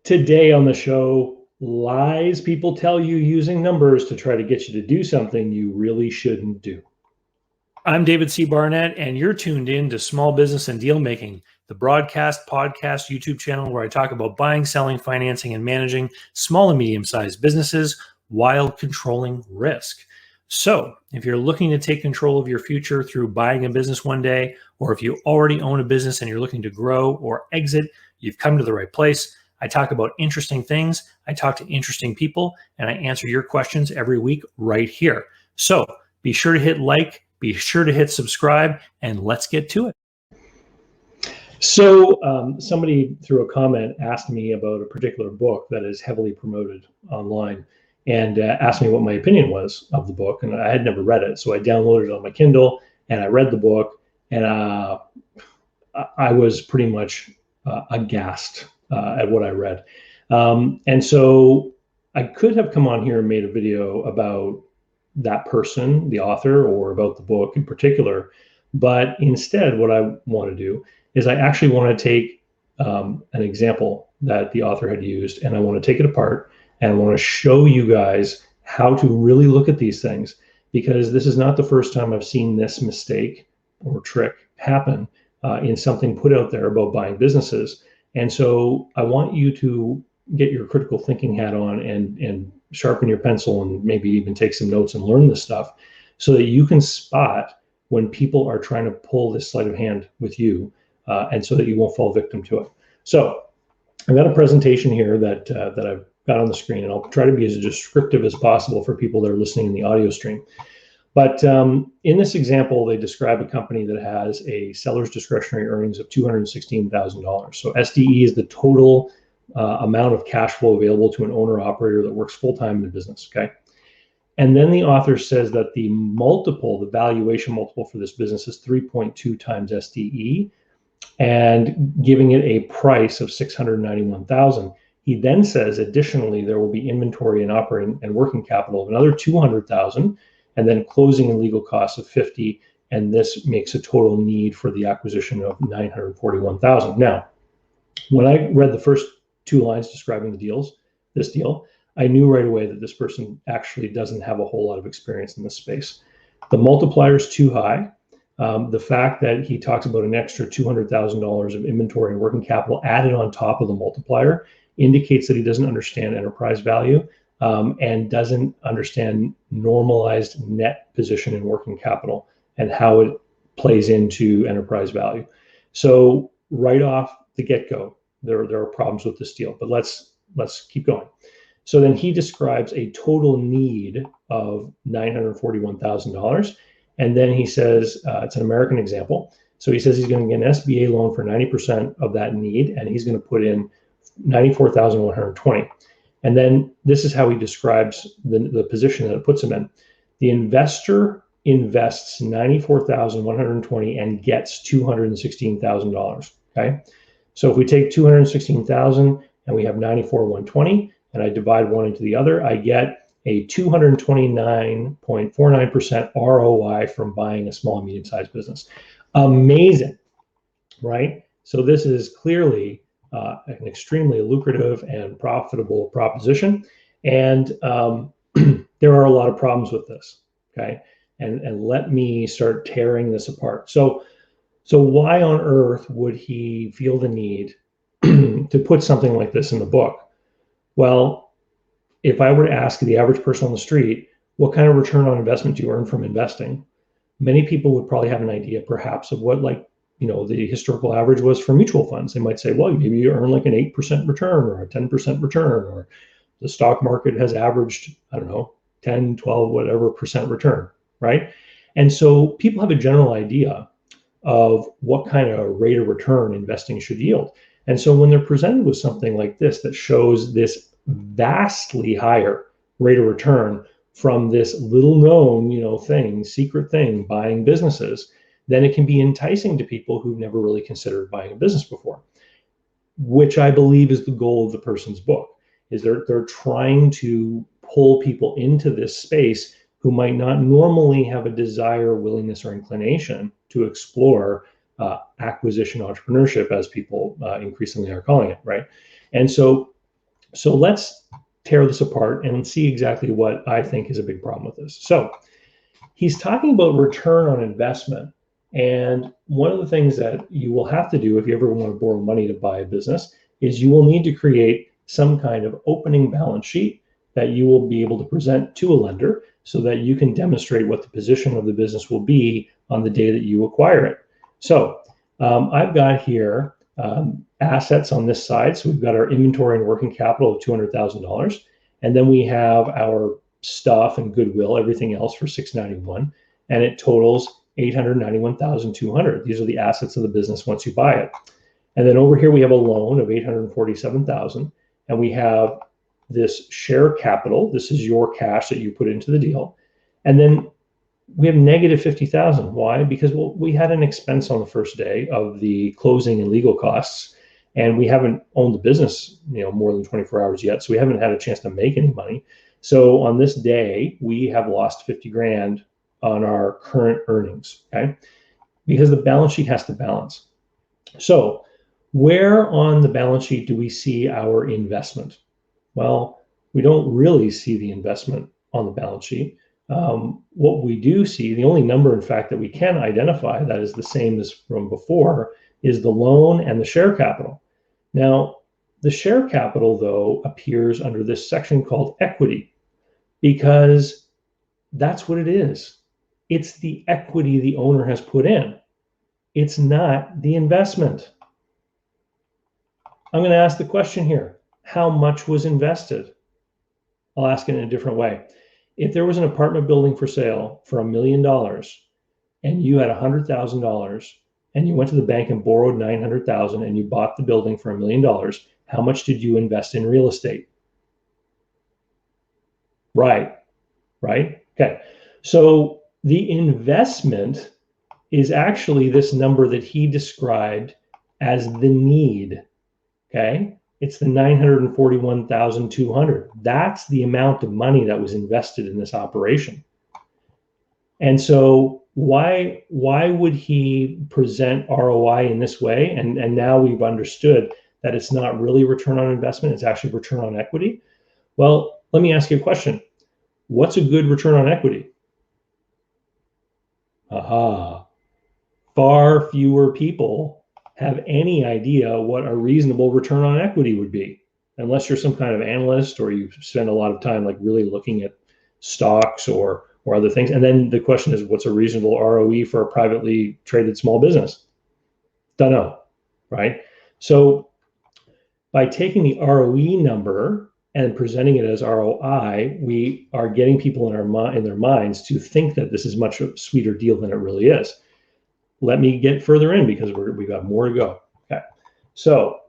Today on the show, lies people tell you using numbers to try to get you to do something you really shouldn't do. I'm David C. Barnett, and you're tuned in to Small Business and Deal Making, the broadcast, podcast, YouTube channel where I talk about buying, selling, financing, and managing small and medium-sized businesses while controlling risk. So if you're looking to take control of your future through buying a business one day, or if you already own a business and you're looking to grow or exit, you've come to the right place. I talk about interesting things, I talk to interesting people, and I answer your questions every week right here. So be sure to hit like, be sure to hit subscribe, and let's get to it. So somebody through a comment asked me about a particular book that is heavily promoted online and asked me what my opinion was of the book. And I had never read it. So I downloaded it on my Kindle and I read the book, and I was pretty much aghast at what I read. And so I could have come on here and made a video about that person, the author, or about the book in particular. But instead, what I want to do is I actually want to take an example that the author had used, and I want to take it apart, and I want to show you guys how to really look at these things, because this is not the first time I've seen this mistake or trick happen in something put out there about buying businesses. And so I want you to get your critical thinking hat on and sharpen your pencil and maybe even take some notes and learn this stuff so that you can spot when people are trying to pull this sleight of hand with you, and so that you won't fall victim to it. So I've got a presentation here that I've got on the screen, and I'll try to be as descriptive as possible for people that are listening in the audio stream. But in this example, they describe a company that has a seller's discretionary earnings of $216,000. So SDE is the total amount of cash flow available to an owner operator that works full-time in the business, okay? And then the author says that the multiple, the valuation multiple for this business is 3.2 times SDE, and giving it a price of $691,000. He then says, additionally, there will be inventory and operating and working capital of another $200,000, and then closing and legal costs of $50,000, and this makes a total need for the acquisition of $941,000. Now, when I read the first two lines describing this deal, I knew right away that this person actually doesn't have a whole lot of experience in this space. The multiplier is too high. The fact that he talks about an extra $200,000 of inventory and working capital added on top of the multiplier indicates that he doesn't understand enterprise value and doesn't understand normalized net position in working capital and how it plays into enterprise value. So right off the get-go, there are problems with this deal, but let's keep going. So then he describes a total need of $941,000. And then he says, it's an American example. So he says he's going to get an SBA loan for 90% of that need, and he's going to put in $94,120. And then this is how he describes the position that it puts him in. The investor invests $94,120 and gets $216,000. Okay. So if we take $216,000 and we have 94,120, and I divide one into the other, I get a 229.49% ROI from buying a small and medium-sized business. Amazing, right? So this is clearly an extremely lucrative and profitable proposition, and there are a lot of problems with this. Okay, and let me start tearing this apart. So why on earth would he feel the need to put something like this in the book? Well, if I were to ask the average person on the street, what kind of return on investment do you earn from investing? Many people would probably have an idea perhaps of what the historical average was for mutual funds. They might say, well, maybe you earn like an 8% return or a 10% return, or the stock market has averaged, 10, 12, whatever percent return, right? And so people have a general idea of what kind of rate of return investing should yield. And so when they're presented with something like this that shows this vastly higher rate of return from this little known, secret thing, buying businesses, then it can be enticing to people who've never really considered buying a business before, which I believe is the goal of the person's book, is they're trying to pull people into this space who might not normally have a desire, willingness, or inclination to explore acquisition entrepreneurship, as people increasingly are calling it, right? And so So let's tear this apart and see exactly what I think is a big problem with this. So he's talking about return on investment. And one of the things that you will have to do if you ever want to borrow money to buy a business is you will need to create some kind of opening balance sheet that you will be able to present to a lender so that you can demonstrate what the position of the business will be on the day that you acquire it. So I've got here assets on this side. So we've got our inventory and working capital of $200,000. And then we have our stuff and goodwill, everything else for $691, and it totals $891,200. These are the assets of the business once you buy it. And then over here we have a loan of $847,000, and we have this share capital. This is your cash that you put into the deal. And then we have negative $50,000. Why? Because we had an expense on the first day of the closing and legal costs, and we haven't owned the business, more than 24 hours yet, so we haven't had a chance to make any money. So on this day, we have lost 50 grand on our current earnings, okay? Because the balance sheet has to balance. So where on the balance sheet do we see our investment? Well, we don't really see the investment on the balance sheet. What we do see, the only number, in fact, that we can identify that is the same as from before is the loan and the share capital. Now, the share capital, though, appears under this section called equity because that's what it is. It's the equity the owner has put in. It's not the investment. I'm going to ask the question here. How much was invested? I'll ask it in a different way. If there was an apartment building for sale for $1 million and you had $100,000 and you went to the bank and borrowed $900,000 and you bought the building for $1 million, how much did you invest in real estate? Right. Okay. So the investment is actually this number that he described as the need. Okay. It's the $941,200. That's the amount of money that was invested in this operation. And so why would he present ROI in this way? And now we've understood that it's not really return on investment, it's actually return on equity. Well, let me ask you a question. What's a good return on equity? Far fewer people have any idea what a reasonable return on equity would be, unless you're some kind of analyst or you spend a lot of time like really looking at stocks or other things. And then the question is, what's a reasonable ROE for a privately traded small business? Don't know, right? So by taking the ROE number and presenting it as ROI, we are getting people in their minds to think that this is much a sweeter deal than it really is. Let me get further in because we've got more to go. Okay, so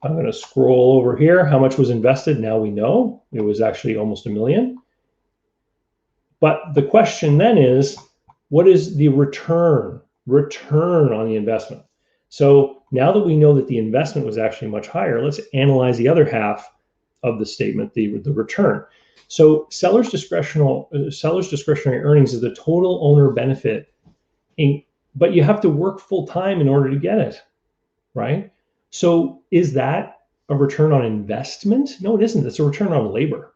I'm going to scroll over here. How much was invested? Now we know it was actually almost $1 million. But the question then is, what is the return on the investment? So now that we know that the investment was actually much higher, let's analyze the other half of the statement, the return. So seller's discretionary earnings is the total owner benefit, but you have to work full time in order to get it, right? So is that a return on investment? No, it isn't. It's a return on labor.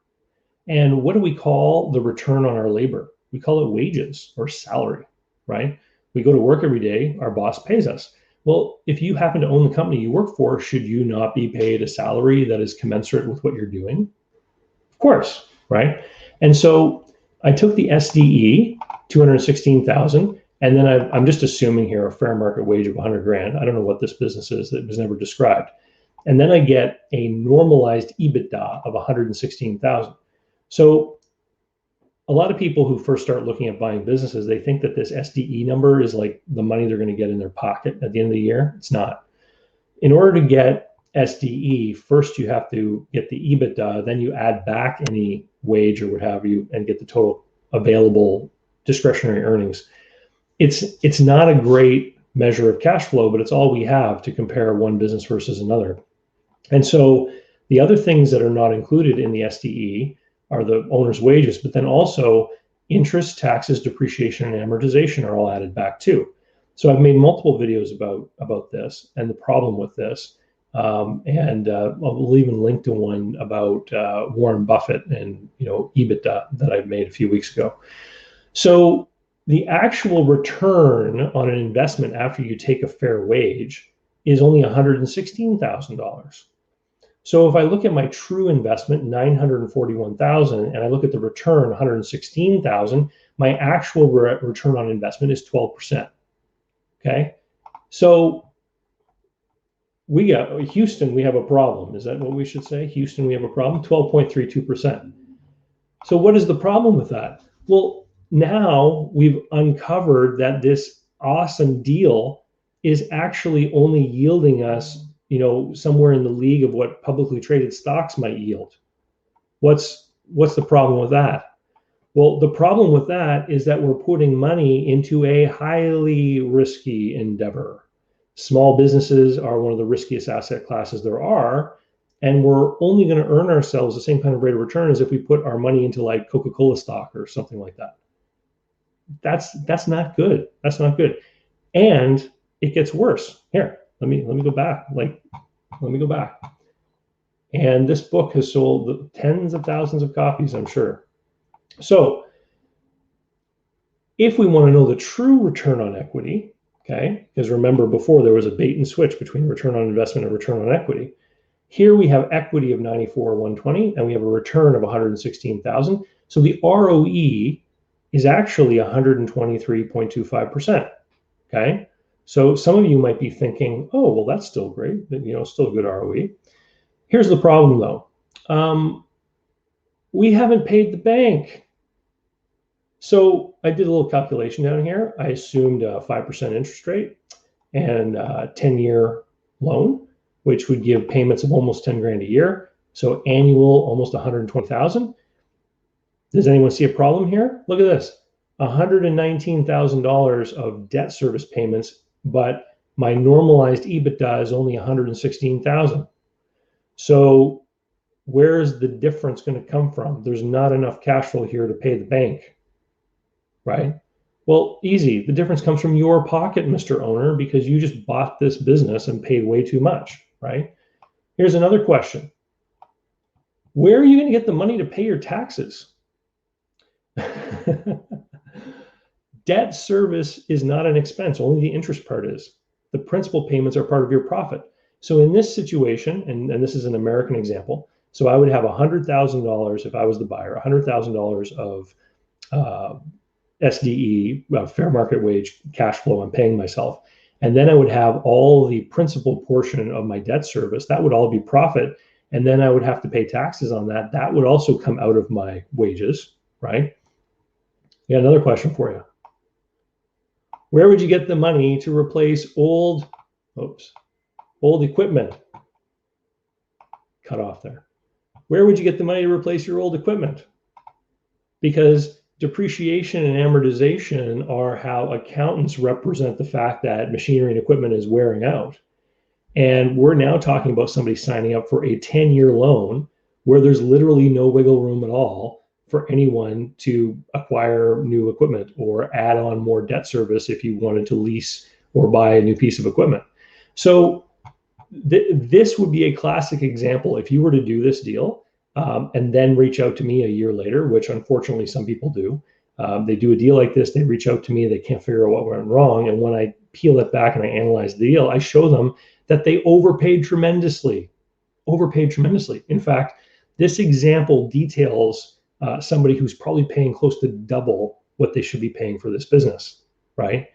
And what do we call the return on our labor? We call it wages or salary, right? We go to work every day, our boss pays us. Well, if you happen to own the company you work for, should you not be paid a salary that is commensurate with what you're doing? Of course, right? And so I took the SDE, 216,000, and then I'm just assuming here a fair market wage of 100 grand. I don't know what this business is that was never described. And then I get a normalized EBITDA of 116,000. So a lot of people who first start looking at buying businesses, they think that this SDE number is like the money they're going to get in their pocket at the end of the year. It's not. In order to get SDE, first you have to get the EBITDA, then you add back any wage or what have you and get the total available discretionary earnings. It's not a great measure of cash flow, but it's all we have to compare one business versus another. And so the other things that are not included in the SDE are the owner's wages, but then also interest, taxes, depreciation, and amortization are all added back too. So I've made multiple videos about this and the problem with this. And I'll even link to one about Warren Buffett and EBITDA that I made a few weeks ago. So the actual return on an investment after you take a fair wage is only $116,000. So if I look at my true investment, 941,000, and I look at the return, 116,000, my actual return on investment is 12%. Okay, so we got Houston, we have a problem. Is that what we should say? Houston, we have a problem, 12.32%. So what is the problem with that? Well, now we've uncovered that this awesome deal is actually only yielding us, somewhere in the league of what publicly traded stocks might yield. What's the problem with that? Well, the problem with that is that we're putting money into a highly risky endeavor. Small businesses are one of the riskiest asset classes there are, and we're only going to earn ourselves the same kind of rate of return as if we put our money into like Coca-Cola stock or something like that. That's not good. That's not good. And it gets worse. Here, let me go back. Let me go back. And this book has sold tens of thousands of copies, I'm sure. So if we want to know the true return on equity, okay, because remember before there was a bait and switch between return on investment and return on equity. Here we have equity of 94,120 and we have a return of 116,000. So the ROE is actually 123.25%. Okay. So some of you might be thinking, oh, well, that's still great, still a good ROE. Here's the problem though. We haven't paid the bank. So I did a little calculation down here. I assumed a 5% interest rate and a 10-year loan, which would give payments of almost 10 grand a year. So annual, almost 120,000. Does anyone see a problem here? Look at this, $119,000 of debt service payments, but my normalized EBITDA is only 116,000. So where's the difference going to come from? There's not enough cash flow here to pay the bank, right? Well, easy. The difference comes from your pocket, Mr. Owner, because you just bought this business and paid way too much, right? Here's another question. Where are you going to get the money to pay your taxes? Debt service is not an expense. Only the interest part is. The principal payments are part of your profit. So in this situation, and this is an American example, so I would have $100,000 if I was the buyer, $100,000 of SDE, fair market wage cash flow I'm paying myself. And then I would have all the principal portion of my debt service. That would all be profit. And then I would have to pay taxes on that. That would also come out of my wages, right? Yeah, another question for you. Where would you get the money to replace old equipment? Cut off there. Where would you get the money to replace your old equipment? Because depreciation and amortization are how accountants represent the fact that machinery and equipment is wearing out. And we're now talking about somebody signing up for a 10-year loan where there's literally no wiggle room at all for anyone to acquire new equipment or add on more debt service if you wanted to lease or buy a new piece of equipment. So this would be a classic example. If you were to do this deal, and then reach out to me a year later, which unfortunately some people do. They do a deal like this, they reach out to me, they can't figure out what went wrong. And when I peel it back and I analyze the deal, I show them that they overpaid tremendously. In fact, this example details somebody who's probably paying close to double what they should be paying for this business, right?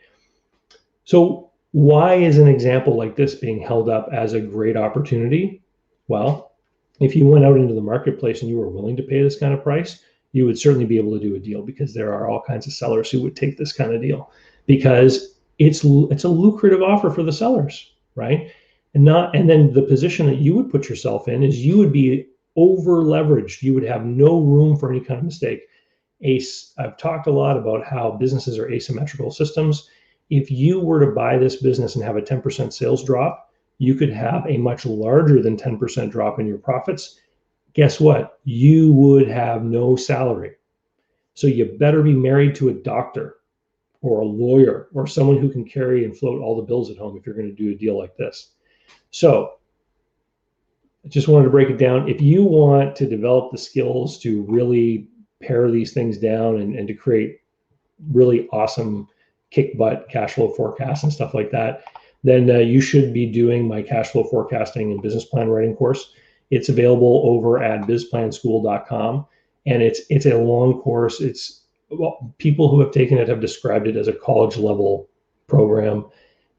So why is an example like this being held up as a great opportunity? Well, if you went out into the marketplace and you were willing to pay this kind of price, you would certainly be able to do a deal, because there are all kinds of sellers who would take this kind of deal because it's a lucrative offer for the sellers, right? And then the position that you would put yourself in is you would be over leveraged. You would have no room for any kind of mistake. I've talked a lot about how businesses are asymmetrical systems. If you were to buy this business and have a 10% sales drop, you could have a much larger than 10% drop in your profits. Guess what? You would have no salary. So you better be married to a doctor or a lawyer or someone who can carry and float all the bills at home if you're going to do a deal like this. So just wanted to break it down. If you want to develop the skills to really pare these things down and to create really awesome kick butt cash flow forecasts and stuff like that, then you should be doing my cash flow forecasting and business plan writing course. It's available over at bizplanschool.com, and it's a long course. People who have taken it have described it as a college level program,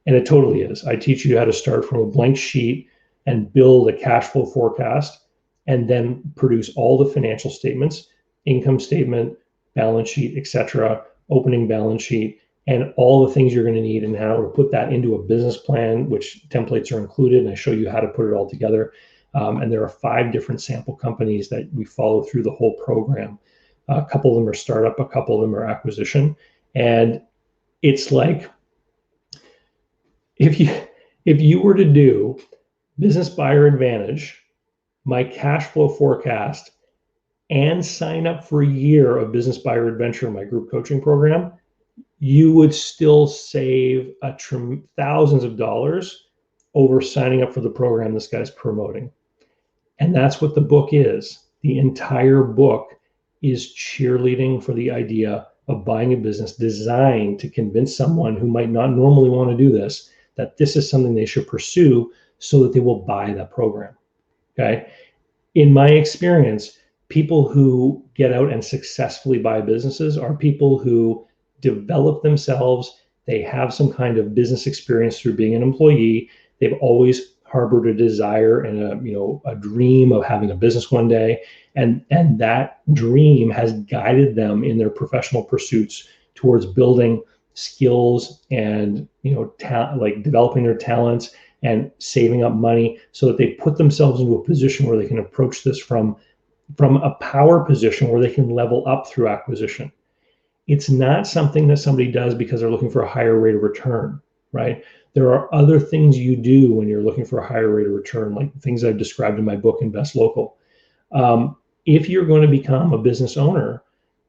and it totally is. I teach you how to start from a blank sheet and build a cash flow forecast, and then produce all the financial statements, income statement, balance sheet, etc., opening balance sheet, and all the things you're going to need, and how to put that into a business plan, which templates are included, and I show you how to put it all together. And there are 5 different sample companies that we follow through the whole program. A couple of them are startup, a couple of them are acquisition. And it's like, if you were to do Business Buyer Advantage, my cash flow forecast, and sign up for a year of Business Buyer Adventure, my group coaching program, you would still save thousands of dollars over signing up for the program this guy's promoting. And that's what the book is. The entire book is cheerleading for the idea of buying a business designed to convince someone who might not normally want to do this, that this is something they should pursue so that they will buy that program. Okay. In my experience, people who get out and successfully buy businesses are people who develop themselves. They have some kind of business experience through being an employee. They've always harbored a desire and a dream of having a business one day, and that dream has guided them in their professional pursuits towards building skills and like developing their talents and saving up money, so that they put themselves into a position where they can approach this from a power position where they can level up through acquisition. It's not something that somebody does because they're looking for a higher rate of return, right? There are other things you do when you're looking for a higher rate of return, like things I've described in my book, Invest Local. If you're going to become a business owner,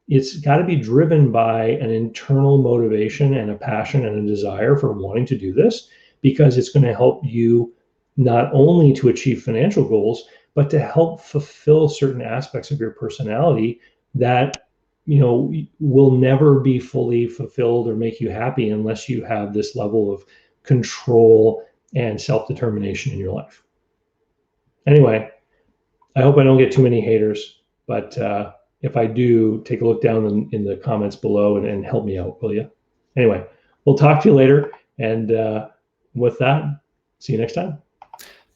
it's got to be driven by an internal motivation and a passion and a desire for wanting to do this, because it's going to help you not only to achieve financial goals, but to help fulfill certain aspects of your personality that will never be fully fulfilled or make you happy unless you have this level of control and self-determination in your life. Anyway, I hope I don't get too many haters, but if I do, take a look down in the comments below and help me out, will you? Anyway, we'll talk to you later. And with that, see you next time.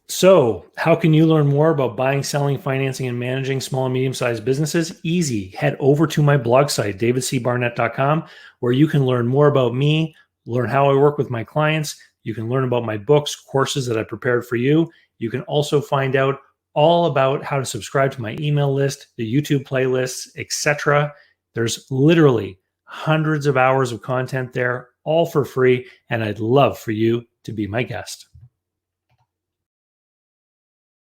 So how can you learn more about buying, selling, financing, and managing small and medium-sized businesses? Easy. Head over to my blog site, davidcbarnett.com, where you can learn more about me, learn how I work with my clients. You can learn about my books, courses that I prepared for you. You can also find out all about how to subscribe to my email list, the YouTube playlists, etc. There's literally hundreds of hours of content there, all for free, and I'd love for you to be my guest.